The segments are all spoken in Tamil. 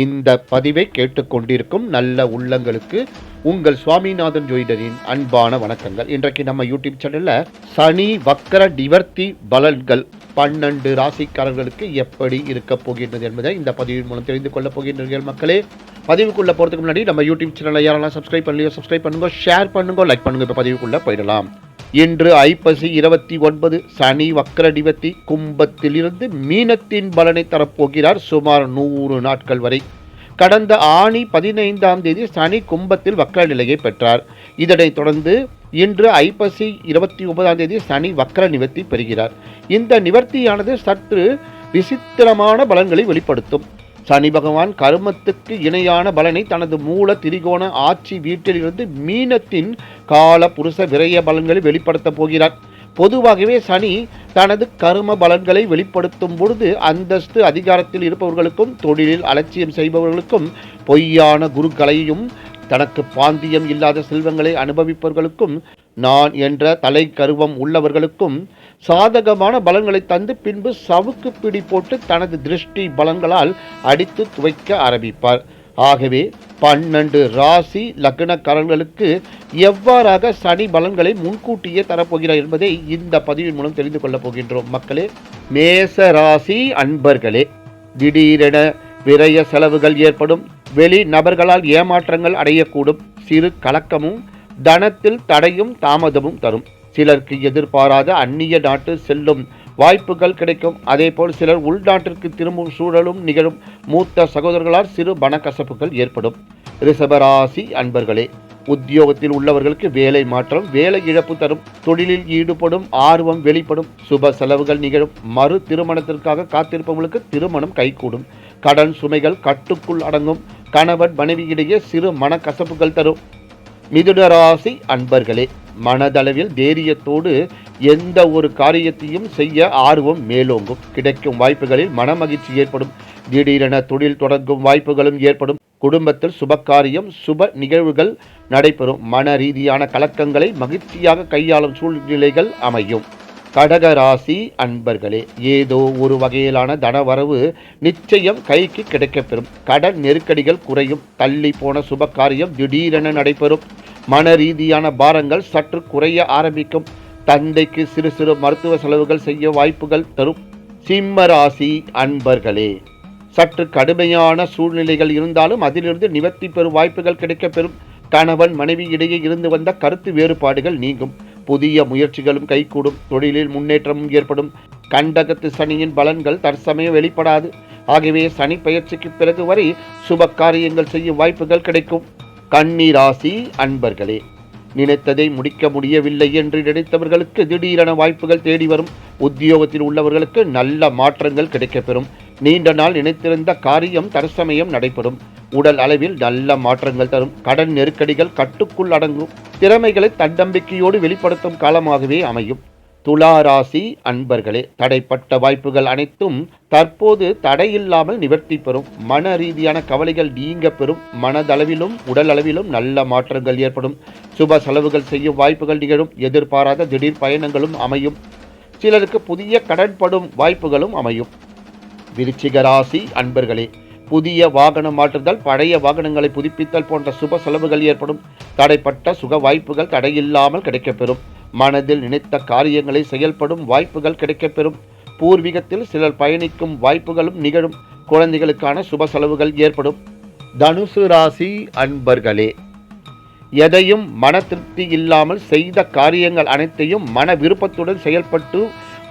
இந்த பதிவை கேட்டுக்கொண்டிருக்கும் நல்ல உள்ளங்களுக்கு உங்கள் சுவாமிநாதன் ஜோதிடரின் அன்பான வணக்கங்கள். இன்றைக்கு நம்ம யூடியூப் சேனல்ல சனி வக்கர நிவர்த்தி பலன்கள் 12 ராசிக்காரர்களுக்கு எப்படி இருக்க போகின்றது என்பதை இந்த பதிவின் மூலம் தெரிந்து கொள்ள போகின்றீர்கள். மக்களே, பதிவுக்குள்ள போறதுக்கு முன்னாடி நம்ம யூடியூப் சேனலை யாரெல்லாம் சப்ஸ்கிரைப் பண்ணலையோ சப்ஸ்கிரைப் பண்ணுங்க, ஷேர் பண்ணுங்க, லைக் பண்ணுங்க. இப்போ பதிவுக்குள்ள போயிடலாம். இன்று ஐப்பசி 29 சனி வக்கர நிவர்த்தி கும்பத்திலிருந்து மீனத்தின் பலனை தரப்போகிறார் சுமார் 100 நாட்கள் வரை. கடந்த ஆணி 15ஆம் தேதி சனி கும்பத்தில் வக்கர நிலையை பெற்றார். இதனைத் தொடர்ந்து இன்று ஐப்பசி 29ஆம் தேதி சனி வக்கர நிவர்த்தி பெறுகிறார். இந்த நிவர்த்தியானது சற்று விசித்திரமான பலன்களை வெளிப்படுத்தும். சனி பகவான் கர்மத்துக்கு இணையான பலனை தனது மூல திரிகோண ஆட்சி வீட்டிலிருந்து மீனத்தின் கால புருஷ விரய பலன்களை வெளிப்படுத்தப் போகிறார். பொதுவாகவே சனி தனது கர்ம பலன்களை வெளிப்படுத்தும் பொழுது அந்தஸ்து அதிகாரத்தில் இருப்பவர்களுக்கும் தொழிலில் அலட்சியம் செய்பவர்களுக்கும் பொய்யான குருக்களையும் தனக்கு பாந்தியம் இல்லாத செல்வங்களை அனுபவிப்பவர்களுக்கும் நான் என்ற தலை கருவம் உள்ளவர்களுக்கும் சாதகமான பலன்களை தந்து பின்பு சவுக்கு பிடி போட்டு தனது திருஷ்டி பலன்களால் அடித்து துவைக்க ஆரம்பிப்பார். ஆகவே 12 ராசி லக்னக்காரர்களுக்கு எவ்வாறாக சனி பலன்களை முன்கூட்டியே தரப்போகிறார் என்பதை இந்த பதிவின் மூலம் தெரிந்து கொள்ளப் போகின்றோம். மக்களே, மேச ராசி அன்பர்களே, திடீரென விரய செலவுகள் ஏற்படும். வெளி நபர்களால் ஏமாற்றங்கள் அடையக்கூடும். சிறு கலக்கமும் தனத்தில் தடையும் தாமதமும் தரும். சிலருக்கு எதிர்பாராத அந்நிய நாட்டு செல்லும் வாய்ப்புகள் கிடைக்கும். அதேபோல் சிலர் உள்நாட்டிற்கு திரும்பும் சூழலும் நிகழும். மூத்த சகோதரர்களால் சிறு பணக்கசப்புகள் ஏற்படும். ரிஷபராசி அன்பர்களே, உத்தியோகத்தில் உள்ளவர்களுக்கு வேலை மாற்றம், வேலை இழப்பு தரும். தொழிலில் ஈடுபடும் ஆர்வம் வெளிப்படும். சுப செலவுகள் நிகழும். மறு திருமணத்திற்காக காத்திருப்பவர்களுக்கு திருமணம் கைகூடும். கடன் சுமைகள் கட்டுக்குள் அடங்கும். கணவன் மனைவியிடையே சிறு மனக்கசப்புகள் தரும். மிதுன ராசி அன்பர்களே, மனதளவில் தைரியத்தோடு எந்த ஒரு காரியத்தையும் செய்ய ஆர்வம் மேலோங்கும். கிடைக்கும் வாய்ப்புகளில் மனமகிழ்ச்சி ஏற்படும். திடீரென தொழில் தொடங்கும் வாய்ப்புகளும் ஏற்படும். குடும்பத்தில் சுபகாரியம் சுப நிகழ்வுகள் நடைபெறும். மன ரீதியான கலக்கங்களை மகிழ்ச்சியாக கையாளும் சூழ்நிலைகள் அமையும். கடக ராசி அன்பர்களே, ஏதோ ஒரு வகையிலான தனவரவு நிச்சயம் கைக்கு கிடைக்கப்பெறும். கடன் நெருக்கடிகள் குறையும். தள்ளி போன சுபகாரியம் திடீரென நடைபெறும். மன ரீதியான பாரங்கள் சற்று குறைய ஆரம்பிக்கும். தந்தைக்கு சிறு சிறு மருத்துவ செலவுகள் செய்ய வாய்ப்புகள் தரும். சிம்ம ராசி அன்பர்களே, சற்று கடுமையான சூழ்நிலைகள் இருந்தாலும் அதிலிருந்து நிவர்த்தி பெறும் வாய்ப்புகள் கிடைக்கப்பெறும். கணவன் மனைவி இடையே இருந்து வந்த கருத்து வேறுபாடுகள் நீங்கும். புதிய முயற்சிகளும் கைகூடும். தொழிலில் முன்னேற்றமும் ஏற்படும். கண்டகத்து சனியின் பலன்கள் தற்சமயம் வெளிப்படாது. ஆகவே சனி பயிற்சிக்கு பிறகு வரை சுப காரியங்கள் செய்யும் வாய்ப்புகள் கிடைக்கும். கன்னி ராசி அன்பர்களே, நினைத்ததை முடிக்க முடியவில்லை என்று நினைத்தவர்களுக்கு திடீரென வாய்ப்புகள் தேடி வரும். உத்தியோகத்தில் உள்ளவர்களுக்கு நல்ல மாற்றங்கள் கிடைக்கப்பெறும். நீண்ட நாள் நினைத்திருந்த காரியம் தற்சமயம் நடைபெறும். உடல் அளவில் நல்ல மாற்றங்கள் தரும். கடன் நெருக்கடிகள் கட்டுக்குள் அடங்கும். திறமைகளை தன்னம்பிக்கையோடு வெளிப்படுத்தும் காலமாகவே அமையும். துலா ராசி அன்பர்களே, தடைப்பட்ட வாய்ப்புகள் அனைத்தும் தற்போது தடையில்லாமல் நிவர்த்தி பெறும். மன ரீதியான கவலைகள் நீங்க பெறும். மனதளவிலும் உடல் அளவிலும் நல்ல மாற்றங்கள் ஏற்படும். சுப செலவுகள் செய்யும் வாய்ப்புகள் நிகழும். எதிர்பாராத திடீர் பயணங்களும் அமையும். சிலருக்கு புதிய கடன்படும் வாய்ப்புகளும் அமையும். விருச்சிக ராசி அன்பர்களே, புதிய வாகனம் மாற்றுதல், பழைய வாகனங்களை புதுப்பித்தல் போன்ற சுப செலவுகள் ஏற்படும். தடைப்பட்ட சுக வாய்ப்புகள் தடையில்லாமல் கிடைக்கப்பெறும். மனதில் நினைத்த காரியங்களை செயல்படும் வாய்ப்புகள் கிடைக்கப்பெறும். பூர்வீகத்தில் சிலர் பயணிக்கும் வாய்ப்புகளும் நிகழும். குழந்தைகளுக்கான சுப செலவுகள் ஏற்படும். தனுசு ராசி அன்பர்களே, எதையும் மன திருப்தி இல்லாமல் செய்த காரியங்கள் அனைத்தையும் மன விருப்பத்துடன் செயல்பட்டு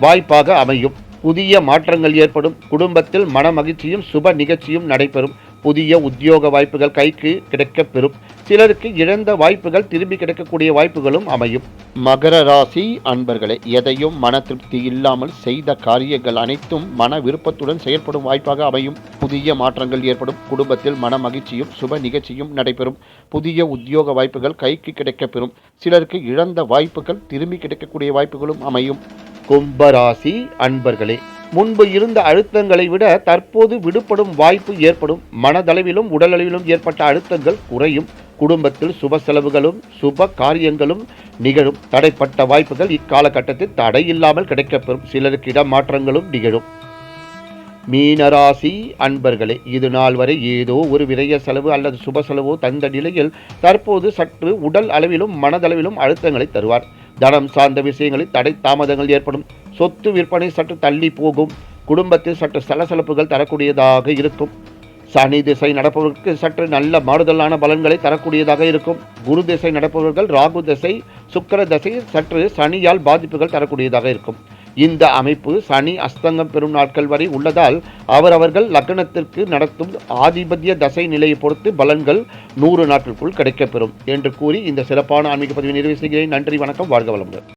வாய்ப்பாக அமையும். புதிய மாற்றங்கள் ஏற்படும். குடும்பத்தில் மன மகிழ்ச்சியும் சுப நிகழ்ச்சியும் நடைபெறும். புதிய உத்தியோக வாய்ப்புகள் கைக்கு கிடைக்கப்பெறும். சிலருக்கு இழந்த வாய்ப்புகள் திரும்பி கிடைக்கக்கூடிய வாய்ப்புகளும் அமையும். மகர ராசி அன்பர்களே, எதையும் மன திருப்தி இல்லாமல் செய்த காரியங்கள் அனைத்தும் மன விருப்பத்துடன் செயல்படும் வாய்ப்பாக அமையும். புதிய மாற்றங்கள் ஏற்படும். குடும்பத்தில் மன மகிழ்ச்சியும் சுப நிகழ்ச்சியும் நடைபெறும். புதிய உத்தியோக வாய்ப்புகள் கைக்கு கிடைக்கப்பெறும். சிலருக்கு இழந்த வாய்ப்புகள் திரும்பி கிடைக்கக்கூடிய வாய்ப்புகளும் அமையும். கும்பராசி அன்பர்களே, முன்பு இருந்த அழுத்தங்களை விட தற்போது விடுபடும் வாய்ப்பு ஏற்படும். மனதளவிலும் உடலளவிலும் ஏற்பட்ட அழுத்தங்கள் குறையும். குடும்பத்தில் சுப செலவுகளும் சுப காரியங்களும் நிகழும். தடைப்பட்ட வாய்ப்புகள் இக்காலகட்டத்தில் தடையில்லாமல் கிடைக்கப்பெறும். சிலருக்கு இடமாற்றங்களும் நிகழும். மீனராசி அன்பர்களே, இது நாள் வரை ஏதோ ஒரு விரய செலவு அல்லது சுப செலவோ தந்த நிலையில் தற்போது சற்று உடல் அளவிலும் மனதளவிலும் அழுத்தங்களை தருவார். தனம் சார்ந்த விஷயங்களில் தடை தாமதங்கள் ஏற்படும். சொத்து விற்பனை சற்று தள்ளி போகும். குடும்பத்தில் சற்று சலசலப்புகள் தரக்கூடியதாக இருக்கும். சனி திசை நடப்பவர்களுக்கு சற்று நல்ல மாறுதலான பலன்களை தரக்கூடியதாக இருக்கும். குரு திசை நடப்பவர்கள் ராகு திசை சுக்கிர திசை சற்று சனியால் பாதிப்புகள் தரக்கூடியதாக இருக்கும். இந்த அமைப்பு சனி அஸ்தங்கம் பெறும் நாட்கள் வரை உள்ளதால் அவரவர்கள் லக்னத்திற்கு நடத்தும் ஆதிபத்திய தசை நிலையை பொறுத்து பலன்கள் 100 நாட்களுக்குள் கிடைக்கப்பெறும் என்று கூறி இந்த சிறப்பான ஆன்மீக பதிவை நிறைவு செய்கிறேன். நன்றி, வணக்கம், வாழ்க வளமுடன்.